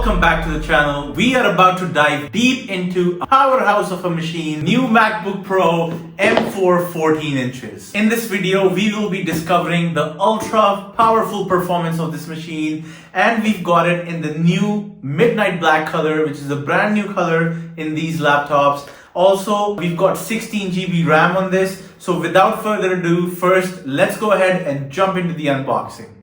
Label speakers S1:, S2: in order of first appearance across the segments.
S1: welcome back to the channel. We are about to dive deep into a powerhouse of a machine, new MacBook Pro M4 14 inches. In this video, we will be discovering the ultra powerful performance of this machine, and we've got it in the new midnight black color, which is a brand new color in these laptops. Also, we've got 16 GB RAM on this. So without further ado, first, let's go ahead and jump into the unboxing.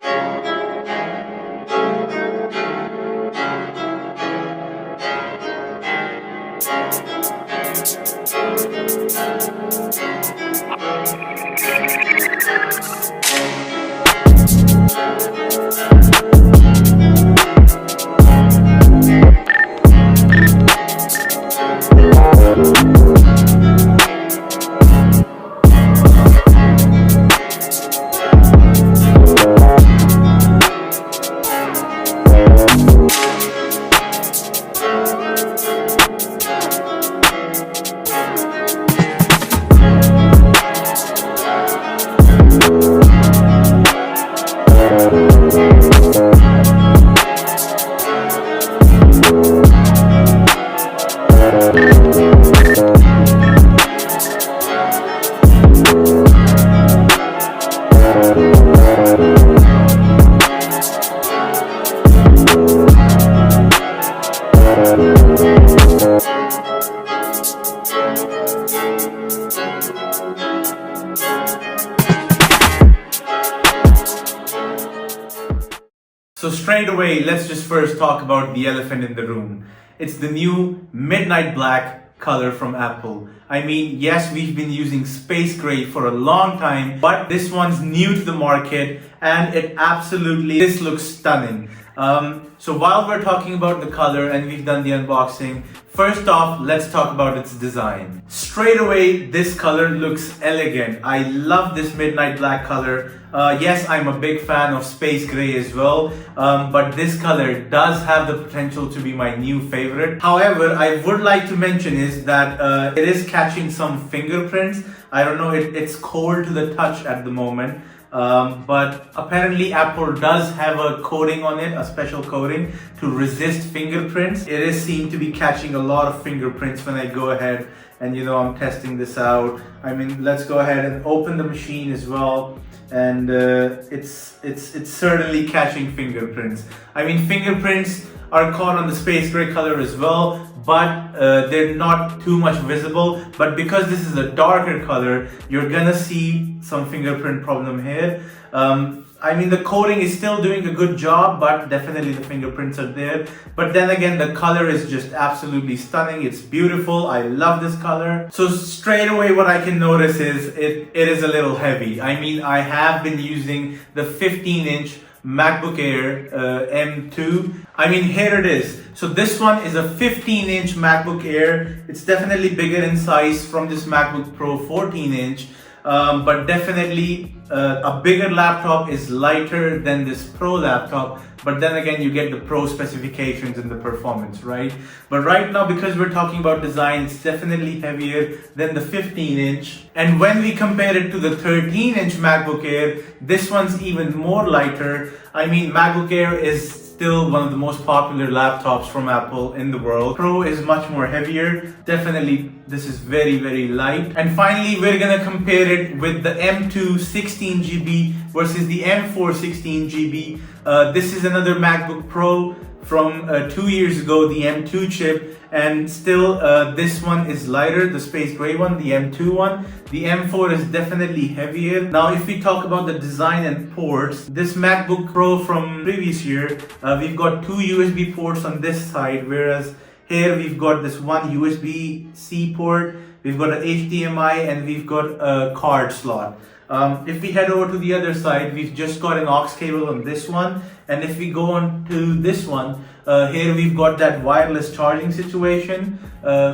S1: So straight away, let's just first talk about the elephant in the room. It's the new midnight black color from Apple. I mean, yes, we've been using space gray for a long time, but this one's new to the market and this looks stunning. So while we're talking about the color and we've done the unboxing, first off, let's talk about its design. Straight away, this color looks elegant. I love this midnight black color. Yes, I'm a big fan of space gray as well, but this color does have the potential to be my new favorite. However, I would like to mention is that it is catching some fingerprints. I don't know, it's cold to the touch at the moment. But apparently Apple does have a coating on it, a special coating to resist fingerprints. It is seen to be catching a lot of fingerprints when I go ahead and I'm testing this out. I mean, let's go ahead and open the machine as well, and it's certainly catching fingerprints. I mean, fingerprints are caught on the space gray color as well, but they're not too much visible. But because this is a darker color, you're gonna see some fingerprint problem here. I mean, the coating is still doing a good job, but definitely the fingerprints are there. But then again, the color is just absolutely stunning. It's beautiful. I love this color. So straight away, what I can notice is it is a little heavy. I mean, I have been using the 15-inch MacBook Air M2. I mean, here it is. So this one is a 15-inch MacBook Air. It's definitely bigger in size from this MacBook Pro 14-inch. But definitely a bigger laptop is lighter than this Pro laptop. But then again, you get the Pro specifications and the performance, right? But right now, because we're talking about design, it's definitely heavier than the 15-inch. And when we compare it to the 13-inch MacBook Air, this one's even more lighter. I mean, MacBook Air is still one of the most popular laptops from Apple in the world. Pro is much more heavier. Definitely, this is very, very light. And finally, we're gonna compare it with the M2 16 GB versus the M4 16 GB. This is another MacBook Pro from 2 years ago, the M2 chip, and still this one is lighter, the space gray one, the M2 one. The M4 is definitely heavier. Now, if we talk about the design and ports, this MacBook Pro from previous year, we've got two USB ports on this side, whereas here we've got this one USB-C port, we've got an HDMI, and we've got a card slot. If we head over to the other side, we've just got an aux cable on this one, and if we go on to this one, here we've got that wireless charging situation,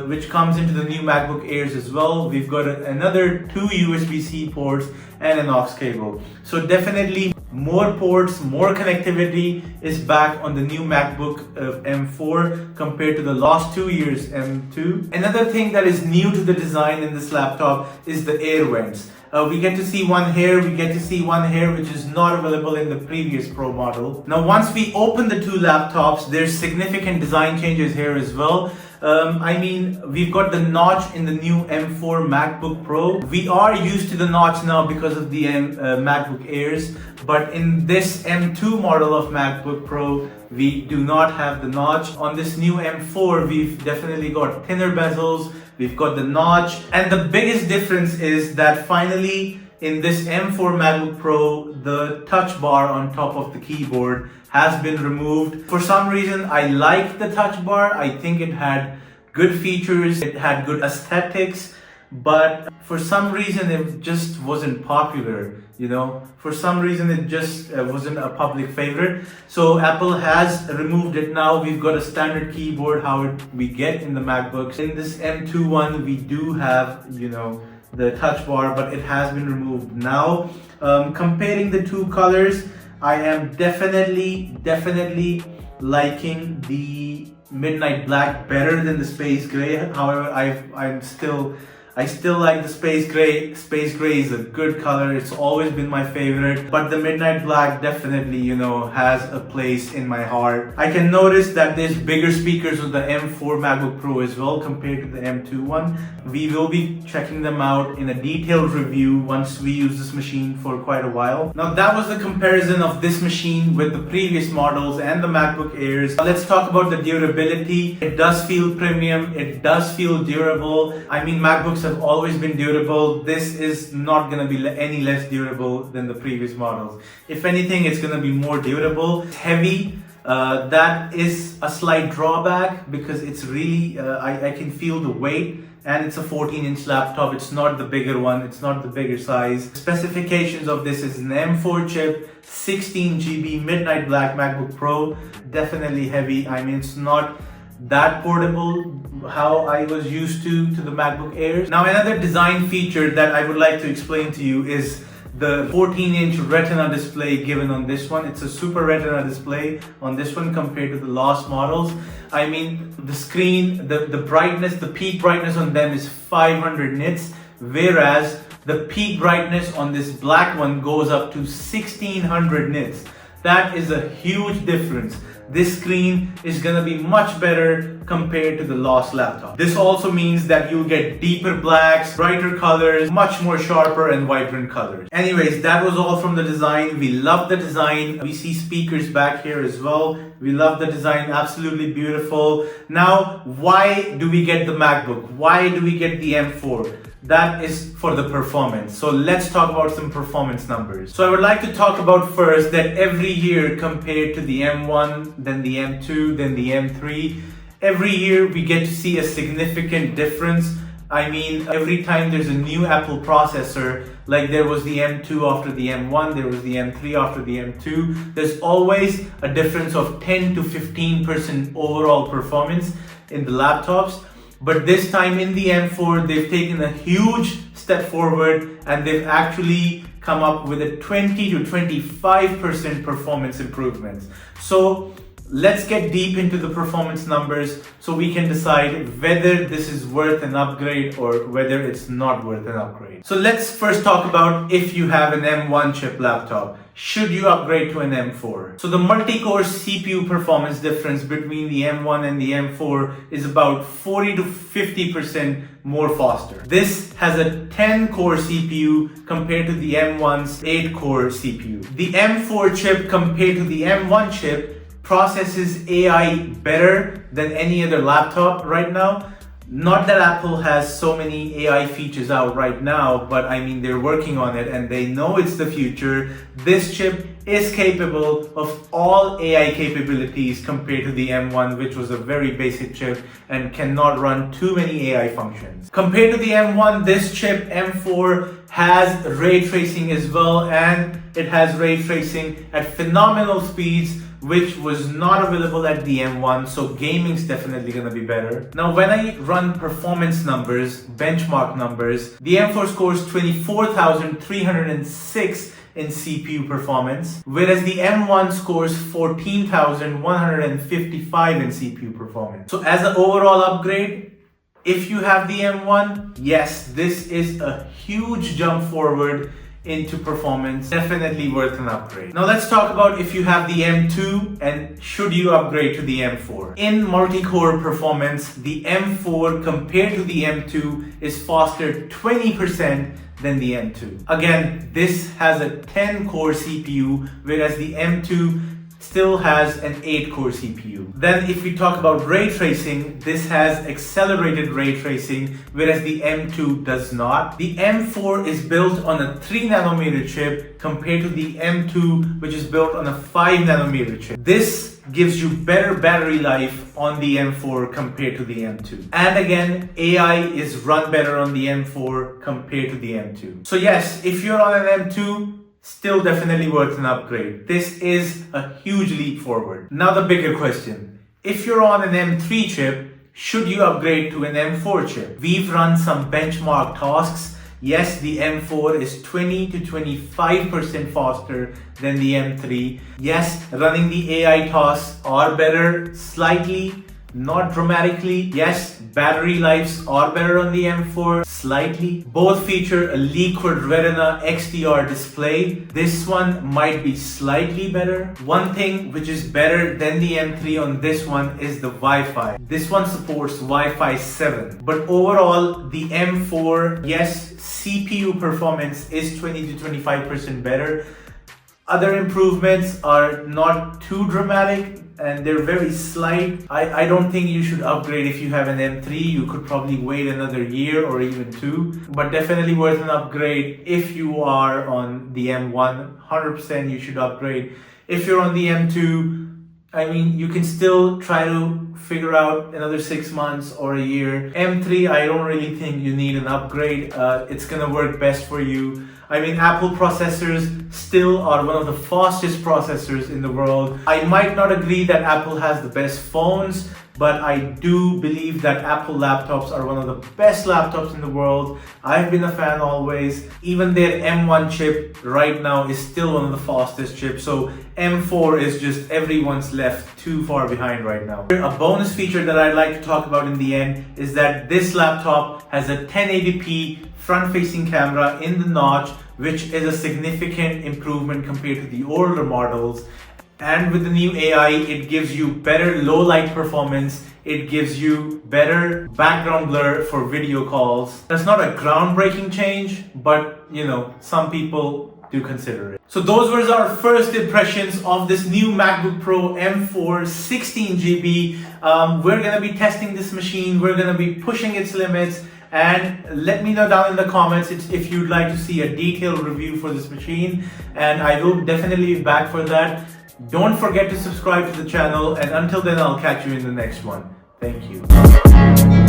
S1: which comes into the new MacBook Airs as well. We've got another two USB-C ports and an aux cable. So definitely more ports, more connectivity is back on the new MacBook M4 compared to the last 2 years M2. Another thing that is new to the design in this laptop is the air vents. We get to see one here, which is not available in the previous Pro model. Now, once we open the two laptops, there's significant design changes here as well. We've got the notch in the new M4 MacBook Pro. We are used to the notch now because of the MacBook Airs, but in this M2 model of MacBook Pro, we do not have the notch. On this new M4, we've definitely got thinner bezels, we've got the notch, and the biggest difference is that finally in this M4 MacBook Pro, the touch bar on top of the keyboard has been removed. For some reason, I like the touch bar. I think it had good features, it had good aesthetics, but for some reason it just wasn't popular, you know. For some reason it just wasn't a public favorite. So Apple has removed it now. We've got a standard keyboard, how we get in the MacBooks. In this M2 one, we do have, you know, the touch bar, but it has been removed now. Comparing the two colors, I am definitely liking the midnight black better than the space gray. However, I still like the space gray. Space gray is a good color. It's always been my favorite, but the midnight black definitely, you know, has a place in my heart. I can notice that there's bigger speakers with the M4 MacBook Pro as well compared to the M2 one. We will be checking them out in a detailed review once we use this machine for quite a while. Now, that was the comparison of this machine with the previous models and the MacBook Airs. Let's talk about the durability. It does feel premium. It does feel durable. I mean, MacBooks have always been durable. This is not going to be any less durable than the previous models. If anything, it's going to be more durable. It's heavy. That is a slight drawback because it's really, I can feel the weight, and it's a 14-inch laptop. It's not the bigger one. It's not the bigger size. Specifications of this is an M4 chip, 16 GB midnight black MacBook Pro. Definitely heavy. I mean, it's not that portable how I was used to the MacBook Airs. Now, another design feature that I would like to explain to you is the 14-inch Retina display given on this one. It's a Super Retina display on this one compared to the last models. I mean, the screen, the brightness, the peak brightness on them is 500 nits, whereas the peak brightness on this black one goes up to 1600 nits. That is a huge difference. This screen is going to be much better compared to the last laptop. This also means that you'll get deeper blacks, brighter colors, much more sharper and vibrant colors. Anyways, that was all from the design. We love the design. We see speakers back here as well. We love the design, absolutely beautiful. Now, why do we get the MacBook? Why do we get the M4? That is for the performance. So let's talk about some performance numbers. So I would like to talk about first that every year compared to the M1, then the M2, then the M3, every year we get to see a significant difference. I mean, every time there's a new Apple processor, like there was the M2 after the M1, there was the M3 after the M2, there's always a difference of 10 to 15% overall performance in the laptops. But this time in the M4, they've taken a huge step forward and they've actually come up with a 20 to 25% performance improvements. So let's get deep into the performance numbers so we can decide whether this is worth an upgrade or whether it's not worth an upgrade. So let's first talk about if you have an M1 chip laptop. Should you upgrade to an M4? So the multi-core CPU performance difference between the M1 and the M4 is about 40 to 50% more faster. This has a 10-core CPU compared to the M1's 8-core CPU. The M4 chip compared to the M1 chip processes AI better than any other laptop right now. Not that Apple has so many AI features out right now, but I mean, they're working on it and they know it's the future. This chip is capable of all AI capabilities compared to the M1, which was a very basic chip and cannot run too many AI functions. Compared to the M1, this chip, M4, has ray tracing as well, and it has ray tracing at phenomenal speeds, which was not available at the M1, so gaming's definitely gonna be better. Now, when I run performance numbers, benchmark numbers, the M4 scores 24,306 in CPU performance, whereas the M1 scores 14,155 in CPU performance. So as an overall upgrade, If you have the M1, yes, this is a huge jump forward into performance, definitely worth an upgrade. Now let's talk about if you have the M2 and should you upgrade to the M4. In multi-core performance, the M4 compared to the M2 is faster 20% than the M2. Again, this has a 10-core CPU, whereas the M2 still has an 8-core CPU. Then if we talk about ray tracing, this has accelerated ray tracing, whereas the M2 does not. The M4 is built on a 3nm chip compared to the M2, which is built on a 5nm chip. This gives you better battery life on the M4 compared to the M2. And again, AI is run better on the M4 compared to the M2. So yes, if you're on an M2, still definitely worth an upgrade. This is a huge leap forward. Now the bigger question. If you're on an M3 chip, should you upgrade to an M4 chip? We've run some benchmark tasks. Yes, the M4 is 20 to 25% faster than the M3. Yes, running the AI tasks are better slightly, not dramatically. Yes, battery lives are better on the M4 slightly. Both feature a liquid Retina XDR display. This one might be slightly better. One thing which is better than the M3 on this one is the Wi-Fi. This one supports Wi-Fi 7. But overall, the M4, yes, CPU performance is 20 to 25% better. Other improvements are not too dramatic and they're very slight. I don't think you should upgrade if you have an M3. You could probably wait another year or even two, but definitely worth an upgrade. If you are on the M1, 100% you should upgrade. If you're on the M2, I mean, you can still try to figure out another 6 months or a year. M3, I don't really think you need an upgrade. It's gonna work best for you. I mean, Apple processors still are one of the fastest processors in the world. I might not agree that Apple has the best phones, but I do believe that Apple laptops are one of the best laptops in the world. I've been a fan always. Even their M1 chip right now is still one of the fastest chips. So M4 is just everyone's left too far behind right now. A bonus feature that I'd like to talk about in the end is that this laptop has a 1080p front-facing camera in the notch, which is a significant improvement compared to the older models. And with the new AI, it gives you better low light performance. It gives you better background blur for video calls. That's not a groundbreaking change, but you know, some people do consider it. So those were our first impressions of this new MacBook Pro M4 16GB. We're gonna be testing this machine. We're gonna be pushing its limits. And let me know down in the comments if you'd like to see a detailed review for this machine. And I will definitely be back for that. Don't forget to subscribe to the channel, and until then, I'll catch you in the next one. Thank you.